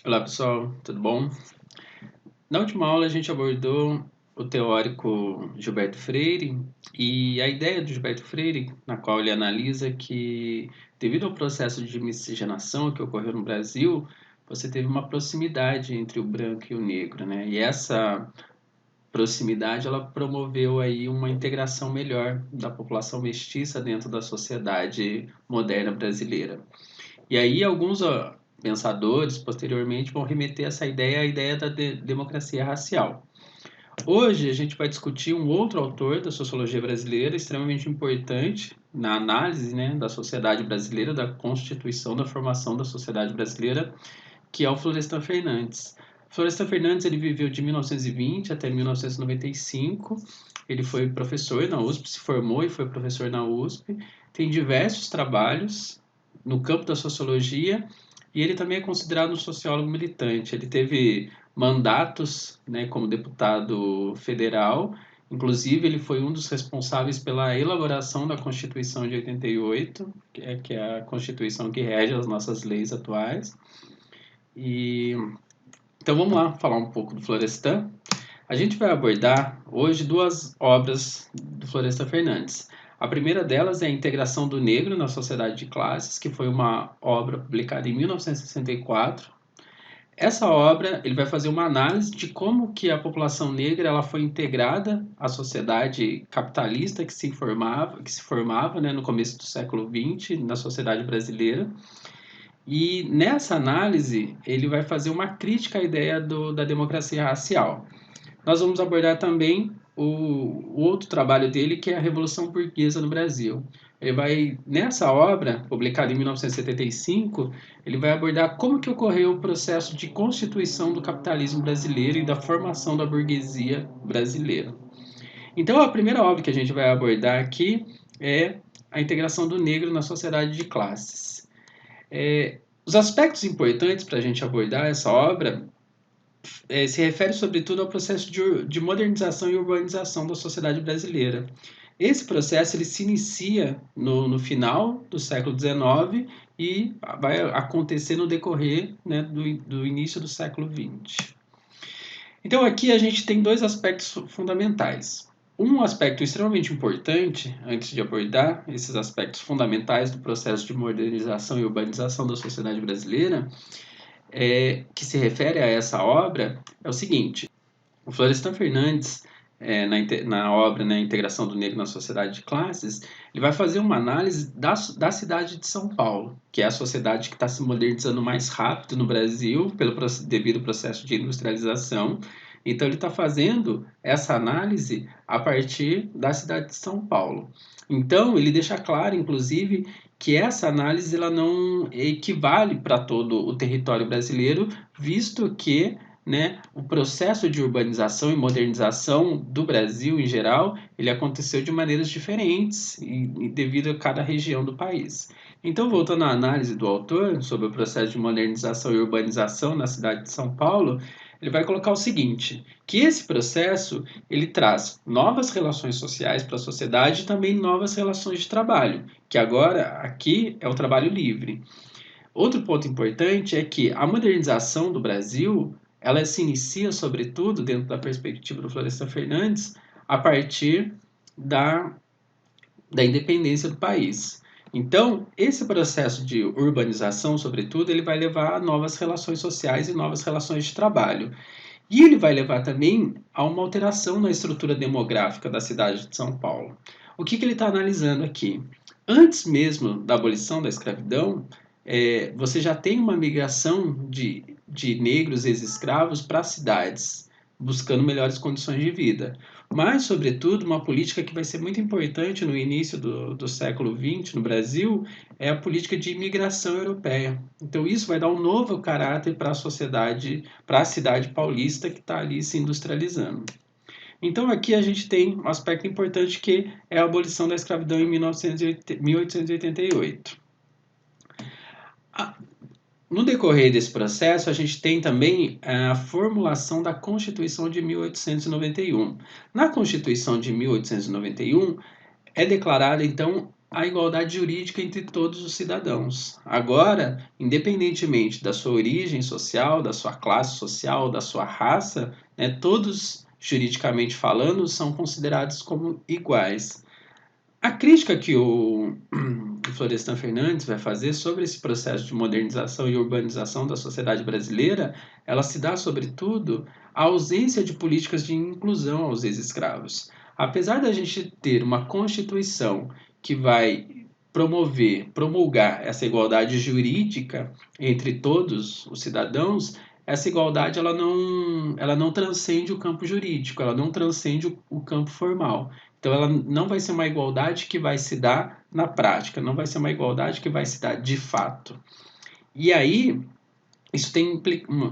Olá pessoal, tudo bom? Na última aula a gente abordou o teórico Gilberto Freire e a ideia de Gilberto Freire, na qual ele analisa que, devido ao processo de miscigenação que ocorreu no Brasil, você teve uma proximidade entre o branco e o negro, né? E essa proximidade ela promoveu aí uma integração melhor da população mestiça dentro da sociedade moderna brasileira. E aí alguns pensadores posteriormente vão remeter essa ideia à ideia da democracia racial. Hoje a gente vai discutir um outro autor da sociologia brasileira extremamente importante na análise, né, da sociedade brasileira, da constituição, da formação da sociedade brasileira, que é o Florestan Fernandes. Florestan Fernandes ele viveu de 1920 até 1995. Ele foi professor na USP, se formou e foi professor na USP. Tem diversos trabalhos no campo da sociologia e ele também é considerado um sociólogo militante. Ele teve mandatos, né, como deputado federal. Inclusive, ele foi um dos responsáveis pela elaboração da Constituição de 88, que é a Constituição que rege as nossas leis atuais. E então vamos lá falar um pouco do Florestan. A gente vai abordar hoje duas obras do Florestan Fernandes. A primeira delas é A Integração do Negro na Sociedade de Classes, que foi uma obra publicada em 1964. Essa obra ele vai fazer uma análise de como que a população negra ela foi integrada à sociedade capitalista que se formava, né, no começo do século XX na sociedade brasileira. E nessa análise, ele vai fazer uma crítica à ideia da democracia racial. Nós vamos abordar também o outro trabalho dele, que é a Revolução Burguesa no Brasil. Ele vai, nessa obra, publicada em 1975, ele vai abordar como que ocorreu o processo de constituição do capitalismo brasileiro e da formação da burguesia brasileira. Então, a primeira obra que a gente vai abordar aqui é a integração do negro na sociedade de classes. Os aspectos importantes para a gente abordar essa obra se refere sobretudo ao processo de modernização e urbanização da sociedade brasileira. Esse processo ele se inicia no final do século XIX e vai acontecer no decorrer, né, do início do século XX. Então aqui a gente tem dois aspectos fundamentais. Um aspecto extremamente importante, antes de abordar esses aspectos fundamentais do processo de modernização e urbanização da sociedade brasileira, que se refere a essa obra, é o seguinte: o Florestan Fernandes, na obra, né, Integração do Negro na Sociedade de Classes, ele vai fazer uma análise da cidade de São Paulo, que é a sociedade que está se modernizando mais rápido no Brasil, devido ao processo de industrialização. Então, ele está fazendo essa análise a partir da cidade de São Paulo. Então, ele deixa claro, inclusive, que essa análise ela não equivale para todo o território brasileiro, visto que, né, o processo de urbanização e modernização do Brasil em geral, ele aconteceu de maneiras diferentes e devido a cada região do país. Então, voltando à análise do autor sobre o processo de modernização e urbanização na cidade de São Paulo, ele vai colocar o seguinte, que esse processo ele traz novas relações sociais para a sociedade e também novas relações de trabalho, que agora aqui é o trabalho livre. Outro ponto importante é que a modernização do Brasil, ela se inicia, sobretudo, dentro da perspectiva do Florestan Fernandes, a partir da, da independência do país. Então, esse processo de urbanização, sobretudo, ele vai levar a novas relações sociais e novas relações de trabalho. E ele vai levar também a uma alteração na estrutura demográfica da cidade de São Paulo. O que ele está analisando aqui? Antes mesmo da abolição da escravidão, você já tem uma migração de negros ex-escravos para as cidades, buscando melhores condições de vida. Mas, sobretudo, uma política que vai ser muito importante no início do século XX no Brasil é a política de imigração europeia. Então, isso vai dar um novo caráter para a sociedade, para a cidade paulista que está ali se industrializando. Então, aqui a gente tem um aspecto importante que é a abolição da escravidão em 1888. No decorrer desse processo, a gente tem também a formulação da Constituição de 1891. Na Constituição de 1891, é declarada, então, a igualdade jurídica entre todos os cidadãos. Agora, independentemente da sua origem social, da sua classe social, da sua raça, né, todos, juridicamente falando, são considerados como iguais. A crítica que o Florestan Fernandes vai fazer sobre esse processo de modernização e urbanização da sociedade brasileira, ela se dá, sobretudo, à ausência de políticas de inclusão aos ex-escravos. Apesar da gente ter uma Constituição que vai promulgar essa igualdade jurídica entre todos os cidadãos, essa igualdade ela não transcende o campo jurídico, ela não transcende o campo formal. Então, ela não vai ser uma igualdade que vai se dar na prática, não vai ser uma igualdade que vai se dar de fato. E aí, isso tem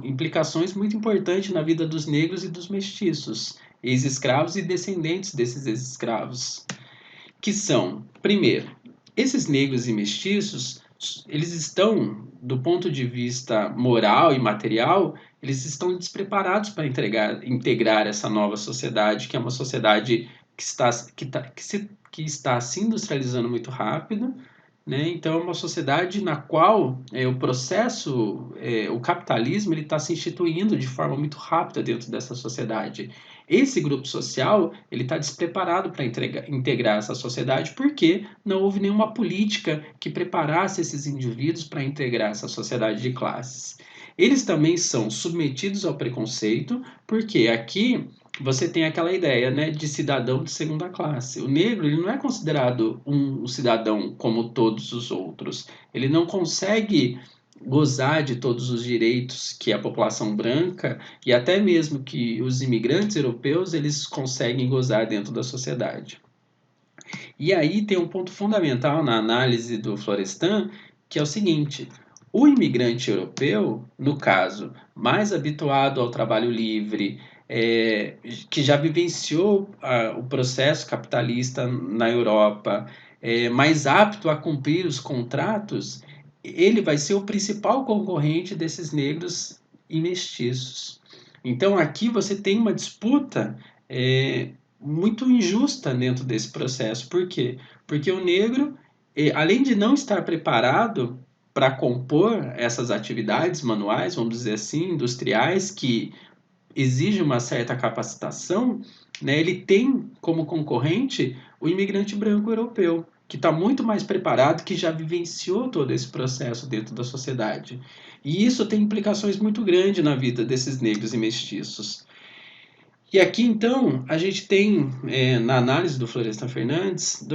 implicações muito importantes na vida dos negros e dos mestiços, ex-escravos e descendentes desses ex-escravos, que são, primeiro, esses negros e mestiços, eles estão, do ponto de vista moral e material, eles estão despreparados para integrar essa nova sociedade, que é uma sociedade que está se industrializando muito rápido, né? Então, é uma sociedade na qual o capitalismo, ele está se instituindo de forma muito rápida dentro dessa sociedade. Esse grupo social, ele está despreparado para integrar essa sociedade porque não houve nenhuma política que preparasse esses indivíduos para integrar essa sociedade de classes. Eles também são submetidos ao preconceito, porque aqui você tem aquela ideia, né, de cidadão de segunda classe. O negro, ele não é considerado um cidadão como todos os outros. Ele não consegue gozar de todos os direitos que a população branca e até mesmo que os imigrantes europeus eles conseguem gozar dentro da sociedade. E aí tem um ponto fundamental na análise do Florestan, que é o seguinte: o imigrante europeu, no caso, mais habituado ao trabalho livre, que já vivenciou o processo capitalista na Europa, mais apto a cumprir os contratos, ele vai ser o principal concorrente desses negros e mestiços. Então aqui você tem uma disputa muito injusta dentro desse processo. Por quê? Porque o negro, além de não estar preparado para compor essas atividades manuais, vamos dizer assim, industriais, que exigem uma certa capacitação, né, ele tem como concorrente o imigrante branco europeu, que está muito mais preparado, que já vivenciou todo esse processo dentro da sociedade. E isso tem implicações muito grandes na vida desses negros e mestiços. E aqui, então, a gente tem, na análise do Florestan Fernandes,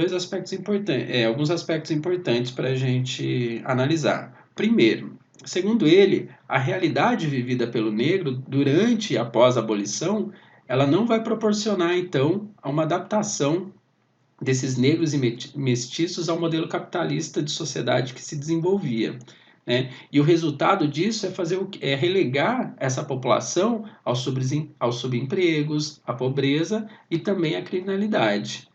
alguns aspectos importantes para a gente analisar. Primeiro, segundo ele, a realidade vivida pelo negro durante e após a abolição, ela não vai proporcionar, então, a uma adaptação desses negros e mestiços ao modelo capitalista de sociedade que se desenvolvia. Né? E o resultado disso é relegar essa população aos subempregos, à pobreza e também à criminalidade.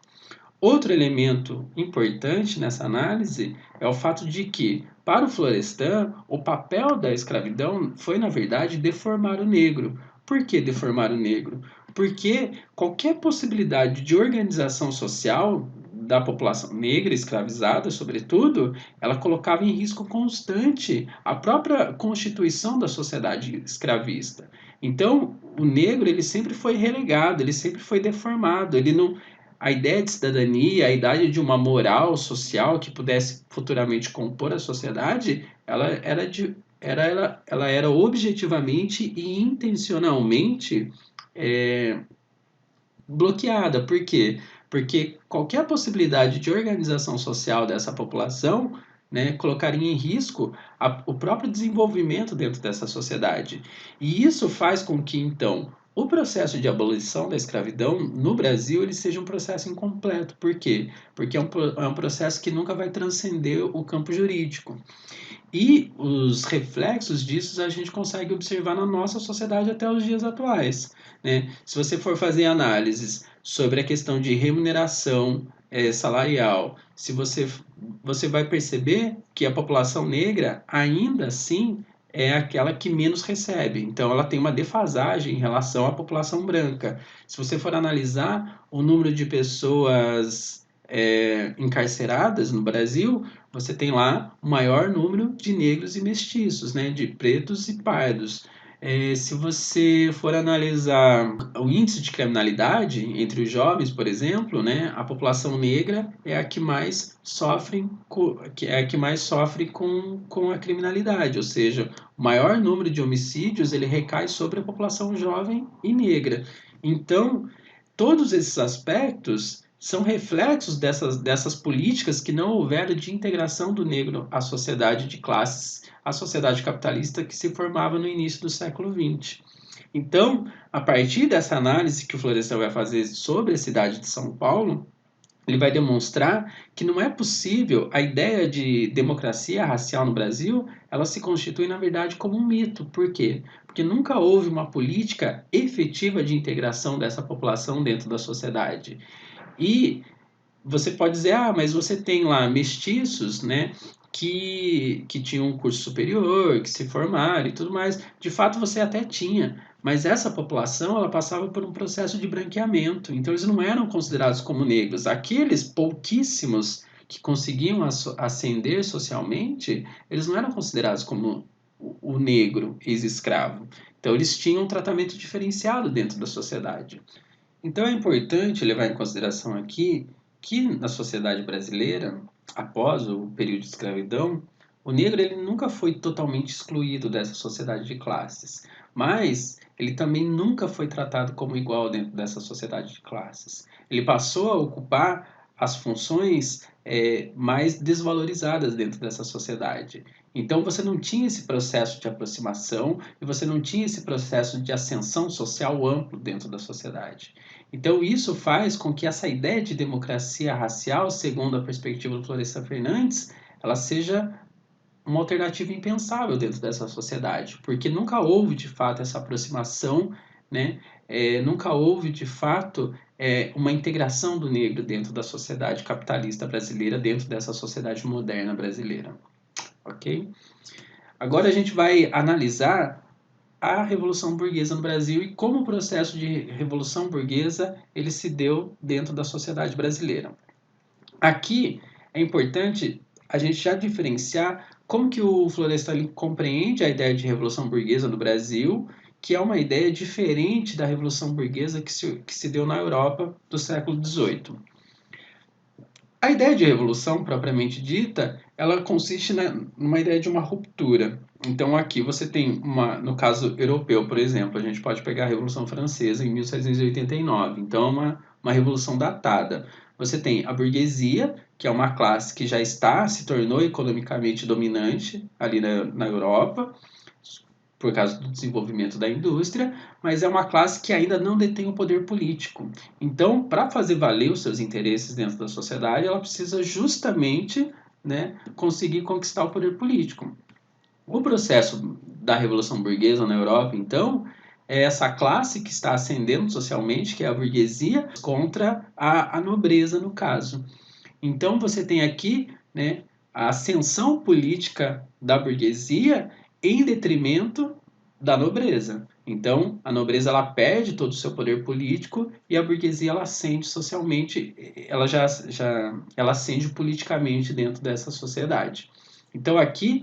Outro elemento importante nessa análise é o fato de que, para o Florestan, o papel da escravidão foi, na verdade, deformar o negro. Por que deformar o negro? Porque qualquer possibilidade de organização social da população negra escravizada, sobretudo, ela colocava em risco constante a própria constituição da sociedade escravista. Então, o negro ele sempre foi relegado, ele sempre foi deformado, ele não a ideia de cidadania, a ideia de uma moral social que pudesse futuramente compor a sociedade, ela era objetivamente e intencionalmente é, bloqueada. Por quê? Porque qualquer possibilidade de organização social dessa população, né, colocaria em risco o próprio desenvolvimento dentro dessa sociedade. E isso faz com que, então, o processo de abolição da escravidão no Brasil ele seja um processo incompleto. Por quê? Porque é um processo que nunca vai transcender o campo jurídico. E os reflexos disso a gente consegue observar na nossa sociedade até os dias atuais. Né? Se você for fazer análises sobre a questão de remuneração salarial, se você vai perceber que a população negra ainda assim é aquela que menos recebe. Então, ela tem uma defasagem em relação à população branca. Se você for analisar o número de pessoas encarceradas no Brasil, você tem lá o maior número de negros e mestiços, né, de pretos e pardos. Se você for analisar o índice de criminalidade entre os jovens, por exemplo, né, a população negra é a que mais sofre, com a criminalidade, ou seja, o maior número de homicídios ele recai sobre a população jovem e negra. Então, todos esses aspectos são reflexos dessas políticas que não houveram de integração do negro à sociedade de classes, à sociedade capitalista que se formava no início do século XX. Então, a partir dessa análise que o Florestan vai fazer sobre a cidade de São Paulo, ele vai demonstrar que não é possível a ideia de democracia racial no Brasil, ela se constitui na verdade como um mito. Por quê? Porque nunca houve uma política efetiva de integração dessa população dentro da sociedade. E você pode dizer, mas você tem lá mestiços, né, que tinham um curso superior, que se formaram e tudo mais. De fato, você até tinha, mas essa população ela passava por um processo de branqueamento, então eles não eram considerados como negros. Aqueles pouquíssimos que conseguiam ascender socialmente, eles não eram considerados como o negro ex-escravo. Então eles tinham um tratamento diferenciado dentro da sociedade. Então é importante levar em consideração aqui que na sociedade brasileira, após o período de escravidão, o negro ele nunca foi totalmente excluído dessa sociedade de classes, mas ele também nunca foi tratado como igual dentro dessa sociedade de classes. Ele passou a ocupar as funções mais desvalorizadas dentro dessa sociedade. Então você não tinha esse processo de aproximação e você não tinha esse processo de ascensão social amplo dentro da sociedade. Então, isso faz com que essa ideia de democracia racial, segundo a perspectiva do Florestan Fernandes, ela seja uma alternativa impensável dentro dessa sociedade, porque nunca houve, de fato, essa aproximação, né? Nunca houve, de fato, uma integração do negro dentro da sociedade capitalista brasileira, dentro dessa sociedade moderna brasileira, ok? Agora a gente vai analisar a Revolução Burguesa no Brasil e como o processo de Revolução Burguesa ele se deu dentro da sociedade brasileira. Aqui é importante a gente já diferenciar como que o Florestan compreende a ideia de Revolução Burguesa no Brasil, que é uma ideia diferente da Revolução Burguesa que se deu na Europa do século XVIII. A ideia de revolução, propriamente dita, ela consiste numa ideia de uma ruptura. Então, aqui você tem no caso europeu, por exemplo, a gente pode pegar a Revolução Francesa em 1789. Então, é uma revolução datada. Você tem a burguesia, que é uma classe que já se tornou economicamente dominante ali na Europa, por causa do desenvolvimento da indústria, mas é uma classe que ainda não detém o poder político. Então, para fazer valer os seus interesses dentro da sociedade, ela precisa justamente, né, conseguir conquistar o poder político. O processo da Revolução Burguesa na Europa, então, é essa classe que está ascendendo socialmente, que é a burguesia, contra a nobreza, no caso. Então, você tem aqui, né, a ascensão política da burguesia em detrimento da nobreza. Então, a nobreza ela perde todo o seu poder político e a burguesia ela ascende socialmente, ela ascende politicamente dentro dessa sociedade. Então, aqui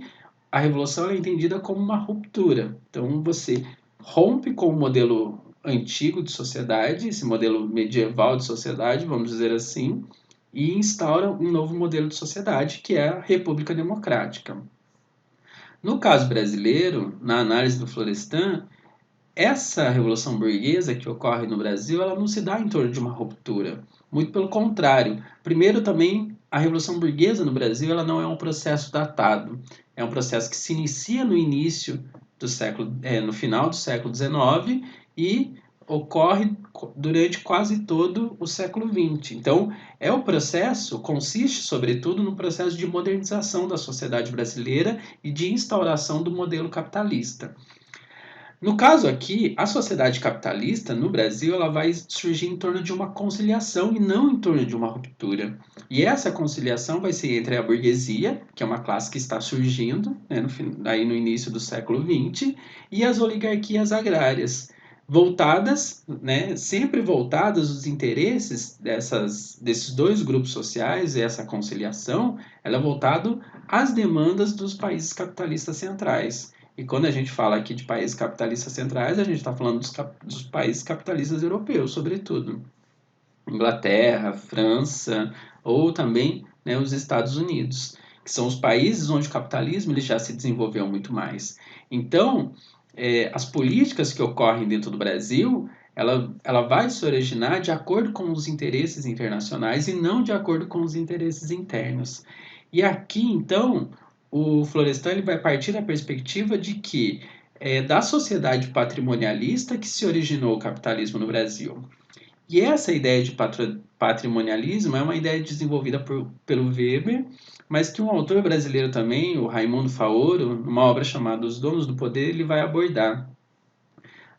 a revolução é entendida como uma ruptura. Então, você rompe com o modelo antigo de sociedade, esse modelo medieval de sociedade, vamos dizer assim, e instaura um novo modelo de sociedade, que é a República Democrática. No caso brasileiro, na análise do Florestan, essa revolução burguesa que ocorre no Brasil, ela não se dá em torno de uma ruptura. Muito pelo contrário. Primeiro, também, a revolução burguesa no Brasil, ela não é um processo datado. É um processo que se inicia no início do século, no final do século XIX e ocorre durante quase todo o século XX. Então, o processo consiste, sobretudo, no processo de modernização da sociedade brasileira e de instauração do modelo capitalista. No caso aqui, a sociedade capitalista no Brasil ela vai surgir em torno de uma conciliação e não em torno de uma ruptura. E essa conciliação vai ser entre a burguesia, que é uma classe que está surgindo, né, no início do século XX, e as oligarquias agrárias. voltadas, né, sempre voltadas os interesses desses dois grupos sociais, e essa conciliação, ela é voltada às demandas dos países capitalistas centrais. E quando a gente fala aqui de países capitalistas centrais, a gente está falando dos países capitalistas europeus, sobretudo. Inglaterra, França ou também, né, os Estados Unidos, que são os países onde o capitalismo ele já se desenvolveu muito mais. Então, as políticas que ocorrem dentro do Brasil, ela vai se originar de acordo com os interesses internacionais e não de acordo com os interesses internos. E aqui, então, o Florestan ele vai partir da perspectiva de que é da sociedade patrimonialista que se originou o capitalismo no Brasil. E essa ideia de patrimonialismo é uma ideia desenvolvida pelo Weber, mas que um autor brasileiro também, o Raimundo Faoro, numa obra chamada Os Donos do Poder, ele vai abordar.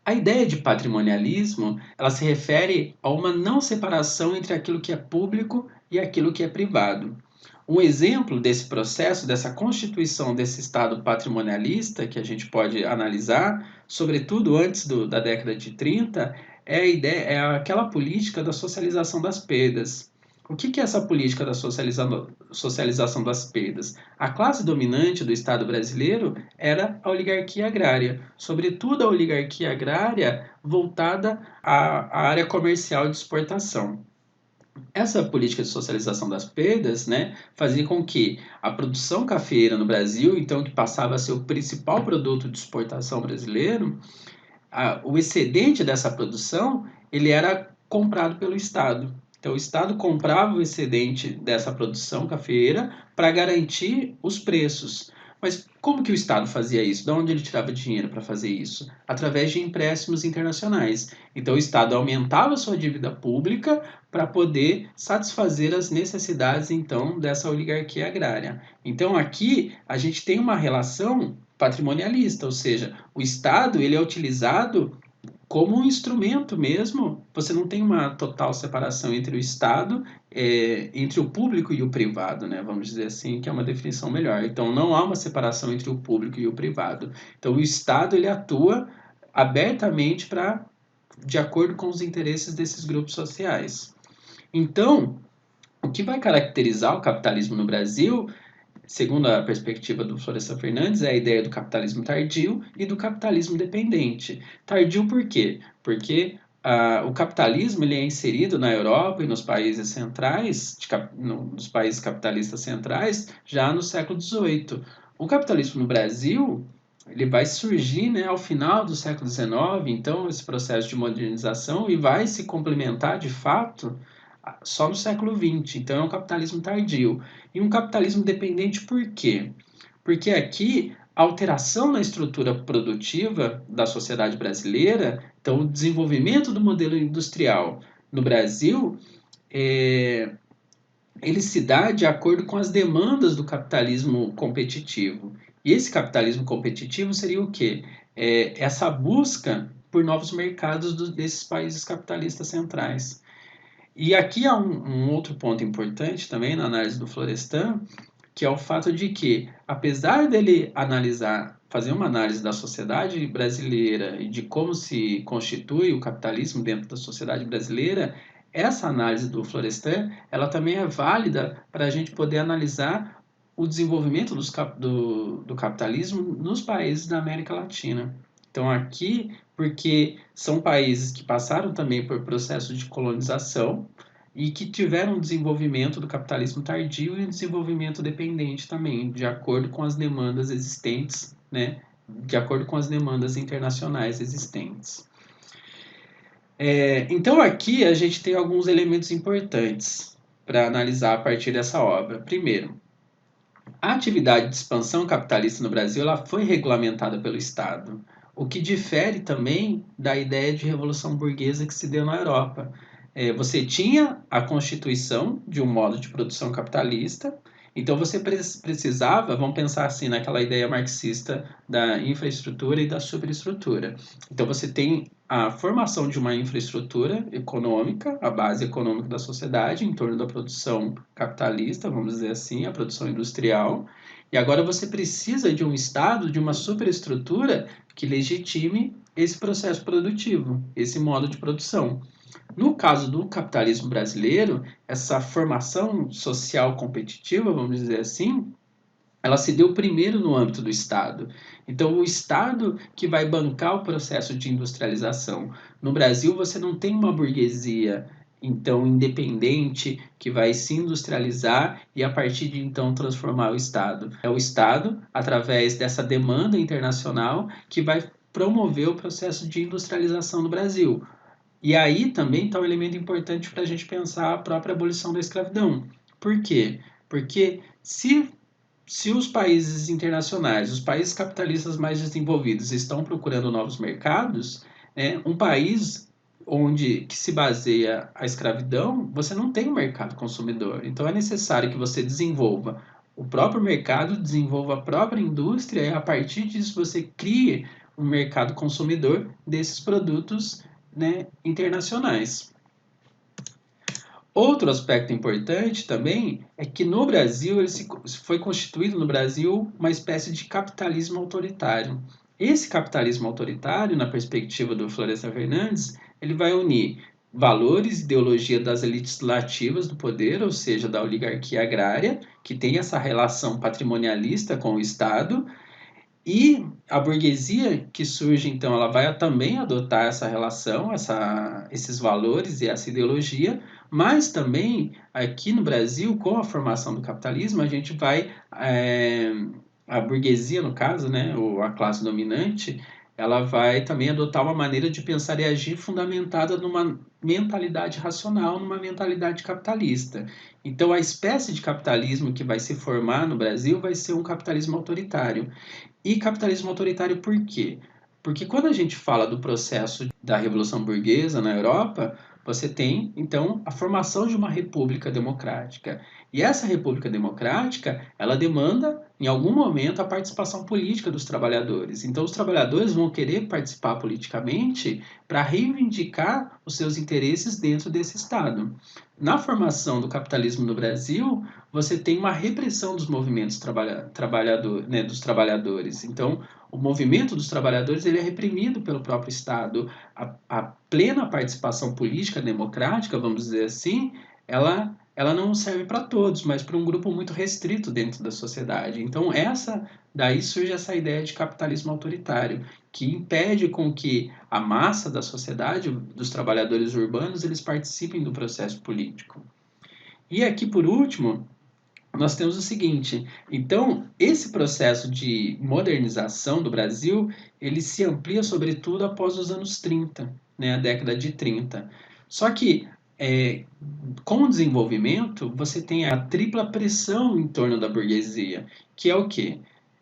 A ideia de patrimonialismo, ela se refere a uma não separação entre aquilo que é público e aquilo que é privado. Um exemplo desse processo, dessa constituição desse Estado patrimonialista, que a gente pode analisar, sobretudo antes da década de 30, é a ideia, é aquela política da socialização das perdas. O que é essa política da socialização das perdas? A classe dominante do Estado brasileiro era a oligarquia agrária, sobretudo a oligarquia agrária voltada à área comercial de exportação. Essa política de socialização das perdas, né, fazia com que a produção cafeeira no Brasil, então que passava a ser o principal produto de exportação brasileiro, o excedente dessa produção ele era comprado pelo Estado. Então o Estado comprava o excedente dessa produção cafeeira para garantir os preços. Mas como que o Estado fazia isso? De onde ele tirava dinheiro para fazer isso? Através de empréstimos internacionais. Então o Estado aumentava sua dívida pública para poder satisfazer as necessidades então dessa oligarquia agrária. Então aqui a gente tem uma relação patrimonialista, ou seja, o Estado ele é utilizado como um instrumento mesmo. Você não tem uma total separação entre o Estado, entre o público e o privado, né? Vamos dizer assim, que é uma definição melhor. Então, não há uma separação entre o público e o privado. Então, o Estado ele atua abertamente de acordo com os interesses desses grupos sociais. Então, o que vai caracterizar o capitalismo no Brasil, segundo a perspectiva do Florestan Fernandes, é a ideia do capitalismo tardio e do capitalismo dependente. Tardio por quê? Porque o capitalismo ele é inserido na Europa e nos países centrais, nos países capitalistas centrais, já no século XVIII. O capitalismo no Brasil ele vai surgir, né, ao final do século XIX, então esse processo de modernização, e vai se complementar de fato só no século XX. Então é um capitalismo tardio. E um capitalismo dependente por quê? Porque aqui a alteração na estrutura produtiva da sociedade brasileira, então o desenvolvimento do modelo industrial no Brasil, é, ele se dá de acordo com as demandas do capitalismo competitivo. E esse capitalismo competitivo seria o quê? Essa busca por novos mercados desses países capitalistas centrais. E aqui há um outro ponto importante também na análise do Florestan, que é o fato de que, apesar dele fazer uma análise da sociedade brasileira e de como se constitui o capitalismo dentro da sociedade brasileira, essa análise do Florestan, ela também é válida para a gente poder analisar o desenvolvimento do capitalismo nos países da América Latina. Então, aqui, porque são países que passaram também por processos de colonização, e que tiveram um desenvolvimento do capitalismo tardio e um desenvolvimento dependente também, de acordo com as demandas existentes, né? De acordo com as demandas internacionais existentes. Então aqui a gente tem alguns elementos importantes para analisar a partir dessa obra. Primeiro, a atividade de expansão capitalista no Brasil ela foi regulamentada pelo Estado, o que difere também da ideia de revolução burguesa que se deu na Europa. Você tinha a constituição de um modo de produção capitalista, então você precisava, vamos pensar assim, naquela ideia marxista da infraestrutura e da superestrutura. Então você tem a formação de uma infraestrutura econômica, a base econômica da sociedade, em torno da produção capitalista, vamos dizer assim, a produção industrial, E agora você precisa de um Estado, de uma superestrutura que legitime esse processo produtivo, esse modo de produção. No caso do capitalismo brasileiro, essa formação social competitiva, vamos dizer assim, ela se deu primeiro no âmbito do Estado. Então, o Estado que vai bancar o processo de industrialização. No Brasil, você não tem uma burguesia então independente que vai se industrializar e a partir de então transformar o Estado. É o Estado, através dessa demanda internacional, que vai promover o processo de industrialização no Brasil. E aí também está um elemento importante para a gente pensar a própria abolição da escravidão. Por quê? Porque se os países internacionais, os países capitalistas mais desenvolvidos estão procurando novos mercados, né, um país onde que se baseia a escravidão, você não tem um mercado consumidor. Então é necessário que você desenvolva o próprio mercado, desenvolva a própria indústria e a partir disso você crie um mercado consumidor desses produtos, né, internacionais. Outro aspecto importante também é que no Brasil foi constituído no Brasil uma espécie de capitalismo autoritário. Esse capitalismo autoritário, na perspectiva do Florestan Fernandes, ele vai unir valores e ideologia das elites lativas do poder, ou seja, da oligarquia agrária, que tem essa relação patrimonialista com o Estado, e a burguesia que surge, então, ela vai também adotar essa relação, esses valores e essa ideologia, mas também aqui no Brasil, com a formação do capitalismo, a gente vai, a burguesia, no caso, né, ou a classe dominante, ela vai também adotar uma maneira de pensar e agir fundamentada numa mentalidade racional, numa mentalidade capitalista. Então, a espécie de capitalismo que vai se formar no Brasil vai ser um capitalismo autoritário. E capitalismo autoritário por quê? Porque quando a gente fala do processo da Revolução Burguesa na Europa, você tem, então, a formação de uma república democrática. E essa república democrática, ela demanda, em algum momento, a participação política dos trabalhadores. Então, os trabalhadores vão querer participar politicamente para reivindicar os seus interesses dentro desse Estado. Na formação do capitalismo no Brasil, você tem uma repressão dos movimentos né, dos trabalhadores. Então, o movimento dos trabalhadores ele é reprimido pelo próprio Estado. A plena participação política democrática, vamos dizer assim, ela não serve para todos, mas para um grupo muito restrito dentro da sociedade. Então, daí surge essa ideia de capitalismo autoritário, que impede com que a massa da sociedade, dos trabalhadores urbanos, eles participem do processo político. E aqui, por último, nós temos o seguinte, então, esse processo de modernização do Brasil, ele se amplia sobretudo após os anos 30, né, a década de 30. Só que, com o desenvolvimento, você tem a tripla pressão em torno da burguesia, que é o quê?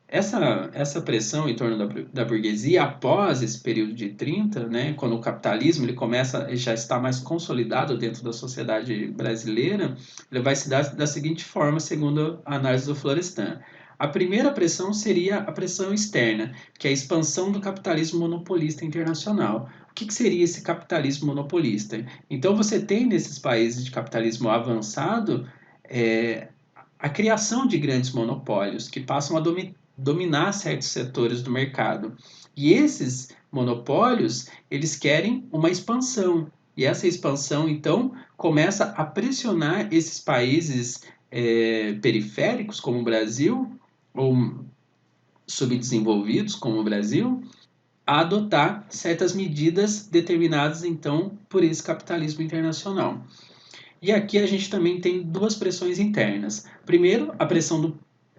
Essa pressão em torno da burguesia, após esse período de 30, né, quando o capitalismo ele começa, já está mais consolidado dentro da sociedade brasileira, ele vai se dar da seguinte forma, segundo a análise do Florestan. A primeira pressão seria a pressão externa, que é a expansão do capitalismo monopolista internacional. O que seria esse capitalismo monopolista? Então, você tem nesses países de capitalismo avançado a criação de grandes monopólios que passam a dominar certos setores do mercado. E esses monopólios, eles querem uma expansão. E essa expansão, então, começa a pressionar esses países periféricos, como o Brasil, ou subdesenvolvidos, como o Brasil, a adotar certas medidas determinadas, então, por esse capitalismo internacional. E aqui a gente também tem duas pressões internas. Primeiro, a pressão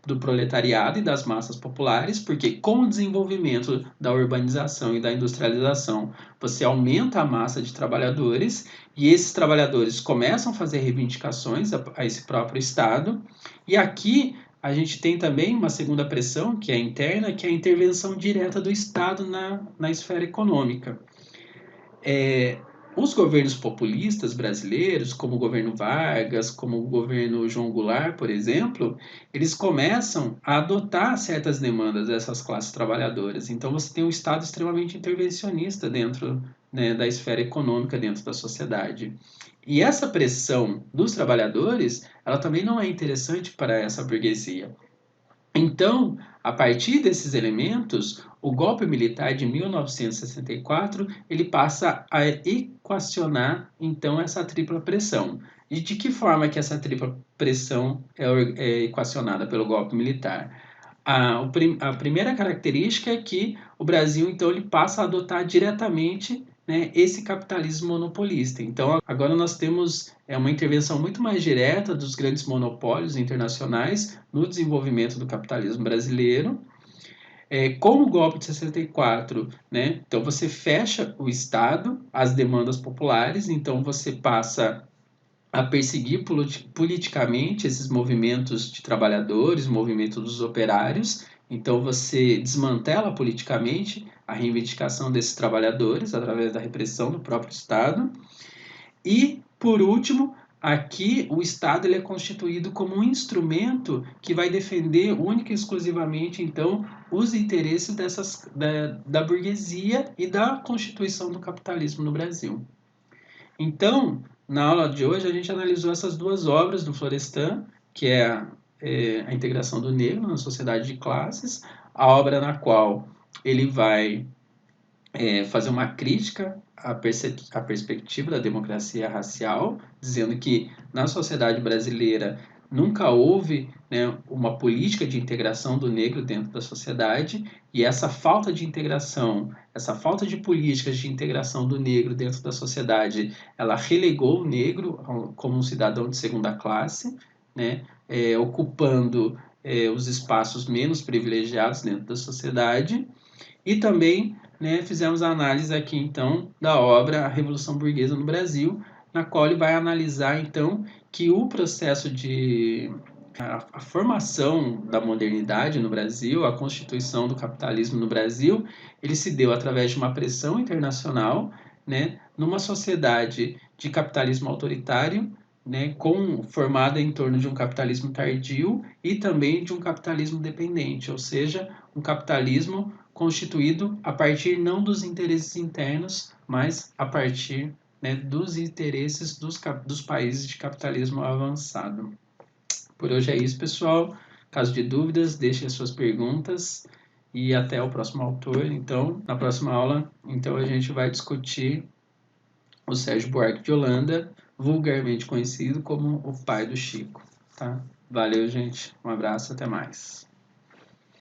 do proletariado e das massas populares, porque com o desenvolvimento da urbanização e da industrialização, você aumenta a massa de trabalhadores e esses trabalhadores começam a fazer reivindicações a esse próprio Estado. E aqui a gente tem também uma segunda pressão, que é interna, que é a intervenção direta do Estado na esfera econômica. Os governos populistas brasileiros, como o governo Vargas, como o governo João Goulart, por exemplo, eles começam a adotar certas demandas dessas classes trabalhadoras. Então, você tem um Estado extremamente intervencionista dentro, né, da esfera econômica, dentro da sociedade. E essa pressão dos trabalhadores, ela também não é interessante para essa burguesia. Então, a partir desses elementos, o golpe militar de 1964 ele passa a equacionar então essa tripla pressão. E de que forma que essa tripla pressão é equacionada pelo golpe militar? A primeira característica é que o Brasil então ele passa a adotar diretamente, né, esse capitalismo monopolista. Então agora nós temos uma intervenção muito mais direta dos grandes monopólios internacionais no desenvolvimento do capitalismo brasileiro. Com o golpe de 64, né, então você fecha o Estado às demandas populares, então você passa a perseguir politicamente esses movimentos de trabalhadores, movimentos dos operários. Então você desmantela politicamente a reivindicação desses trabalhadores através da repressão do próprio Estado. E, por último, aqui o Estado ele é constituído como um instrumento que vai defender única e exclusivamente, então, os interesses da burguesia e da constituição do capitalismo no Brasil. Então, na aula de hoje, a gente analisou essas duas obras do Florestan, que a integração do negro na sociedade de classes, a obra na qual ele vai fazer uma crítica à perspectiva da democracia racial, dizendo que na sociedade brasileira nunca houve, né, uma política de integração do negro dentro da sociedade, e essa falta de integração, essa falta de políticas de integração do negro dentro da sociedade, ela relegou o negro como um cidadão de segunda classe, né, ocupando os espaços menos privilegiados dentro da sociedade. E também, né, fizemos a análise aqui, então, da obra A Revolução Burguesa no Brasil, na qual ele vai analisar, então, que o processo de a formação da modernidade no Brasil, a constituição do capitalismo no Brasil, ele se deu através de uma pressão internacional, né, numa sociedade de capitalismo autoritário, né, formada em torno de um capitalismo tardio e também de um capitalismo dependente, ou seja, um capitalismo constituído a partir não dos interesses internos, mas a partir, né, dos interesses dos países de capitalismo avançado. Por hoje é isso, pessoal. Caso de dúvidas, deixem as suas perguntas e até o próximo autor. Então, na próxima aula, então a gente vai discutir o Sérgio Buarque de Holanda, vulgarmente conhecido como o pai do Chico. Tá? Valeu, gente. Um abraço, até mais.